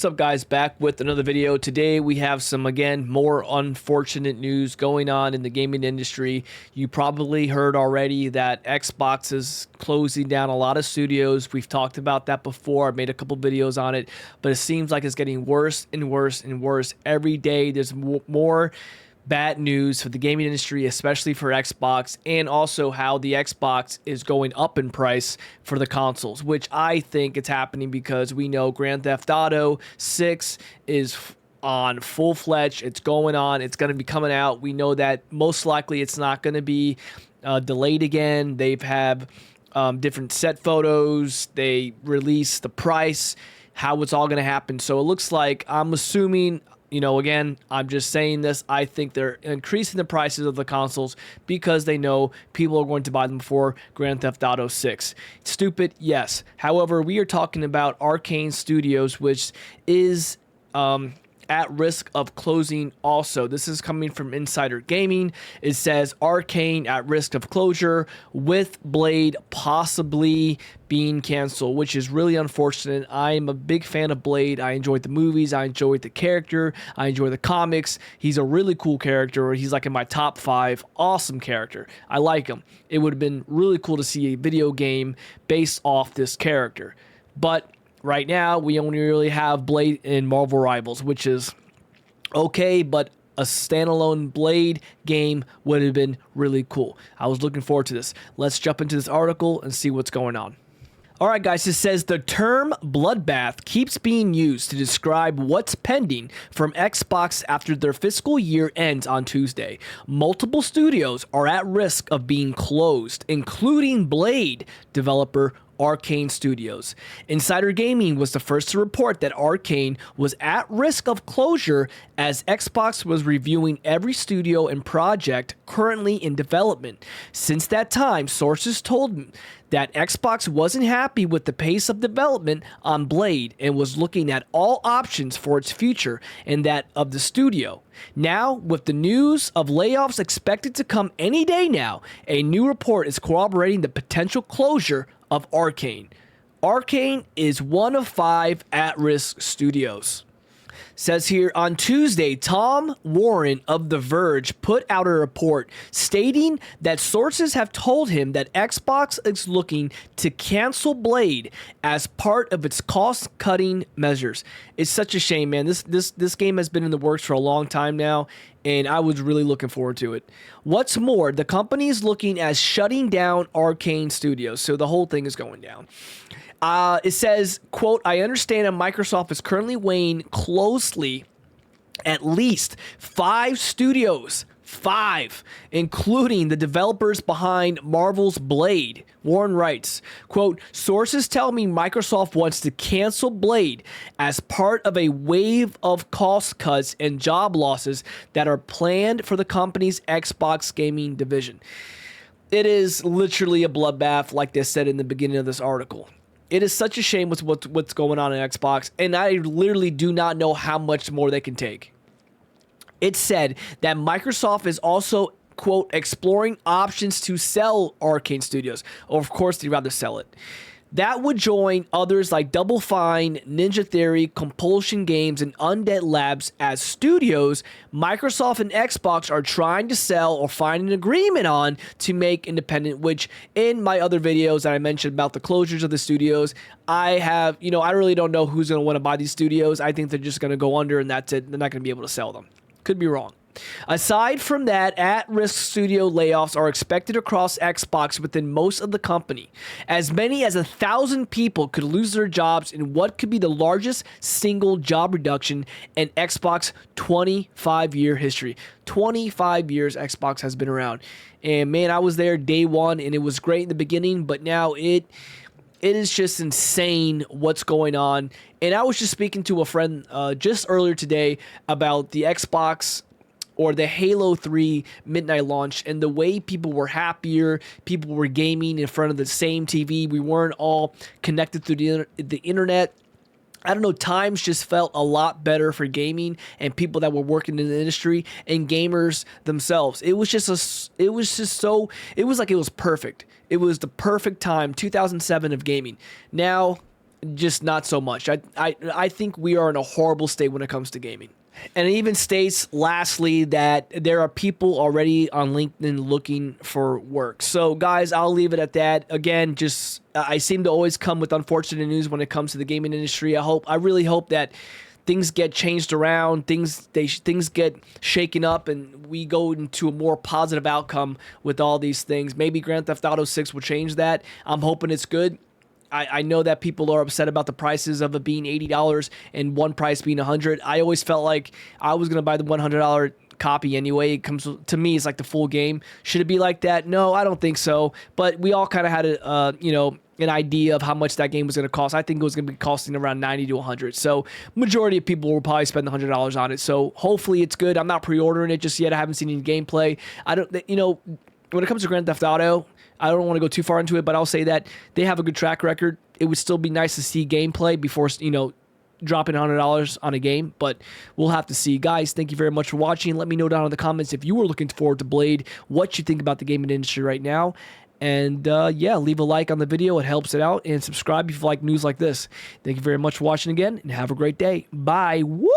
What's up, guys? Back with another video. Today we have some, again, more unfortunate news going on in the gaming industry. You probably heard already that Xbox is closing down a lot of studios. We've talked about that before. I made a couple videos on it, but it seems like it's getting worse and worse and worse every day. There's more bad news for the gaming industry, especially for Xbox, and also how the Xbox is going up in price for the consoles, which I think it's happening because we know Grand Theft Auto 6 is on full-fledged. It's going on. It's going to be coming out. We know that most likely it's not going to be delayed again. They've have different set photos. They release the price, how it's all going to happen. So it looks like, I'm assuming, again, I'm just saying this, I think they're increasing the prices of the consoles because they know people are going to buy them for Grand Theft Auto 6. Stupid, yes. However, we are talking about Arcane Studios, which is at risk of closing also. This is coming from Insider Gaming. It says Arcane at risk of closure, with Blade possibly being canceled, which is really unfortunate. I'm a big fan of Blade. I enjoyed the movies. I enjoyed the character. I enjoy the comics. He's a really cool character. He's like in my top 5. Awesome character. I like him. It would have been really cool to see a video game based off this character. But right now, we only really have Blade in Marvel Rivals, which is okay, but a standalone Blade game would have been really cool. I was looking forward to this. Let's jump into this article and see what's going on. Alright, guys, it says the term bloodbath keeps being used to describe what's pending from Xbox after their fiscal year ends on Tuesday. Multiple studios are at risk of being closed, including Blade developer Arcane Studios. Insider Gaming was the first to report that Arcane was at risk of closure as Xbox was reviewing every studio and project currently in development. Since that time, sources told me that Xbox wasn't happy with the pace of development on Blade and was looking at all options for its future and that of the studio. Now, with the news of layoffs expected to come any day now, a new report is corroborating the potential closure of Arcane. Arcane is one of 5 at-risk studios. Says here, on Tuesday, Tom Warren of The Verge put out a report stating that sources have told him that Xbox is looking to cancel Blade as part of its cost-cutting measures. It's such a shame, man. This game has been in the works for a long time now, and I was really looking forward to it. What's more, the company is looking at shutting down Arcane Studios, so the whole thing is going down. It says, quote, I understand that Microsoft is currently weighing closely at least 5 studios, 5, including the developers behind Marvel's Blade. Warren writes, quote, sources tell me Microsoft wants to cancel Blade as part of a wave of cost cuts and job losses that are planned for the company's Xbox gaming division. It is literally a bloodbath, like they said in the beginning of this article. It is such a shame with what's going on in Xbox, and I literally do not know how much more they can take. It said that Microsoft is also, quote, exploring options to sell Arcane Studios. Or, of course, they'd rather sell it. That would join others like Double Fine, Ninja Theory, Compulsion Games, and Undead Labs as studios Microsoft and Xbox are trying to sell or find an agreement on to make independent, which in my other videos that I mentioned about the closures of the studios, I have, I really don't know who's going to want to buy these studios. I think they're just going to go under and that's it. They're not going to be able to sell them. Could be wrong. Aside from that, at-risk studio layoffs are expected across Xbox within most of the company. As many as 1,000 people could lose their jobs in what could be the largest single job reduction in Xbox 25-year history. 25 years Xbox has been around. And man, I was there day one and it was great in the beginning, but now it is just insane what's going on. And I was just speaking to a friend just earlier today about the Xbox or the Halo 3 midnight launch and the way people were happier, people were gaming in front of the same TV. We weren't all connected through the internet. I don't know, times just felt a lot better for gaming and people that were working in the industry and gamers themselves. It was like it was perfect. It was the perfect time, 2007 of gaming. Now, just not so much. I think we are in a horrible state when it comes to gaming. And it even states, lastly, that there are people already on LinkedIn looking for work. So, guys, I'll leave it at that. Again, just I seem to always come with unfortunate news when it comes to the gaming industry. I really hope that things get changed around, things get shaken up, and we go into a more positive outcome with all these things. Maybe Grand Theft Auto 6 will change that. I'm hoping it's good. I know that people are upset about the prices of it being $80 and one price being $100. I always felt like I was going to buy the $100 copy anyway. It comes to me, it's like the full game. Should it be like that? No, I don't think so. But we all kind of had an idea of how much that game was going to cost. I think it was going to be costing around $90 to $100. So majority of people will probably spend $100 on it. So hopefully it's good. I'm not pre-ordering it just yet. I haven't seen any gameplay. When it comes to Grand Theft Auto, I don't want to go too far into it, but I'll say that they have a good track record. It would still be nice to see gameplay before, dropping $100 on a game, but we'll have to see. Guys, thank you very much for watching. Let me know down in the comments if you were looking forward to Blade, what you think about the gaming industry right now. And leave a like on the video. It helps it out. And subscribe if you like news like this. Thank you very much for watching again, and have a great day. Bye. Woo!